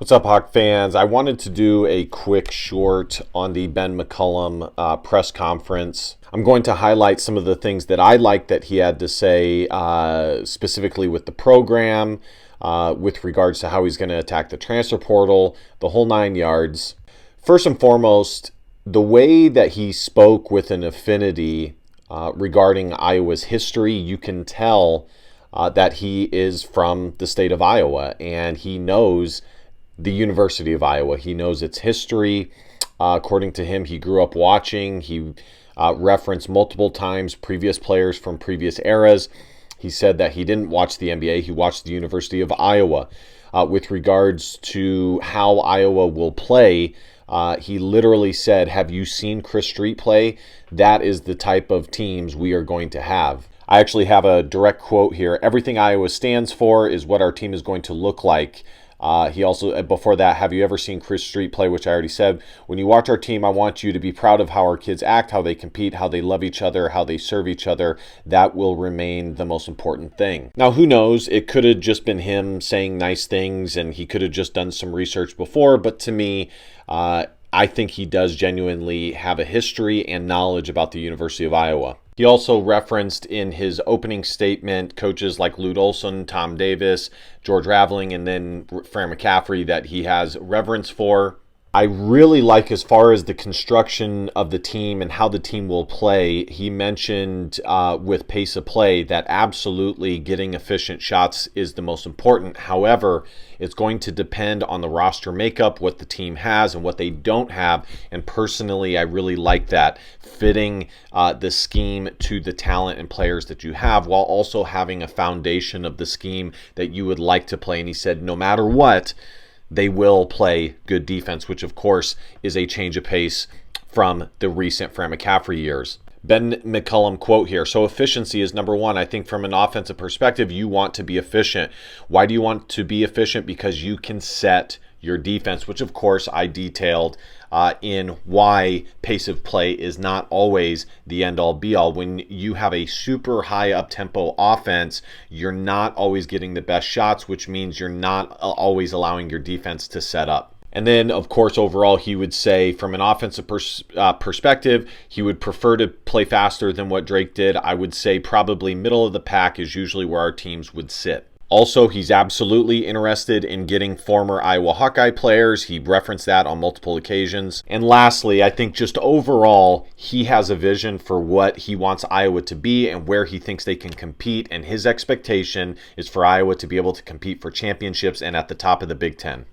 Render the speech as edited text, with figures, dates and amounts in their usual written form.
What's up, Hawk fans? I wanted to do a quick short on the Ben McCollum press conference. I'm going to highlight some of the things that I liked that he had to say, specifically with the program, with regards to how he's going to attack the transfer portal, the whole 9 yards. First and foremost, the way that he spoke with an affinity regarding Iowa's history, you can tell that he is from the state of Iowa and he knows the University of Iowa. He knows its history. According to him, he grew up watching. He referenced multiple times previous players from previous eras. He said that he didn't watch the NBA. He watched the University of Iowa. With regards to how Iowa will play, he literally said, "Have you seen Chris Street play? That is the type of teams we are going to have." I actually have a direct quote here. "Everything Iowa stands for is what our team is going to look like." He also, before that, "Have you ever seen Chris Street play?" Which I already said. "When you watch our team, I want you to be proud of how our kids act, how they compete, how they love each other, how they serve each other. That will remain the most important thing." Now, who knows? It could have just been him saying nice things, and he could have just done some research before. But to me, I think he does genuinely have a history and knowledge about the University of Iowa. He also referenced in his opening statement coaches like Lute Olson, Tom Davis, George Raveling, and then Fran McCaffrey that he has reverence for. I really like, as far as the construction of the team and how the team will play, he mentioned with pace of play that absolutely getting efficient shots is the most important. However, it's going to depend on the roster makeup, what the team has and what they don't have. And personally, I really like that, fitting the scheme to the talent and players that you have while also having a foundation of the scheme that you would like to play. And he said, no matter what, they will play good defense, which of course is a change of pace from the recent Fran McCaffrey years. Ben McCollum quote here: "So efficiency is number one. I think from an offensive perspective, you want to be efficient. Why do you want to be efficient? Because you can set your defense," which of course I detailed in why pace of play is not always the end-all be-all. When you have a super high up-tempo offense, you're not always getting the best shots, which means you're not always allowing your defense to set up. And then, of course, overall, he would say from an offensive perspective, he would prefer to play faster than what Drake did. I would say probably middle of the pack is usually where our teams would sit. Also, he's absolutely interested in getting former Iowa Hawkeye players. He referenced that on multiple occasions. And lastly, I think just overall, he has a vision for what he wants Iowa to be and where he thinks they can compete. And his expectation is for Iowa to be able to compete for championships and at the top of the Big Ten.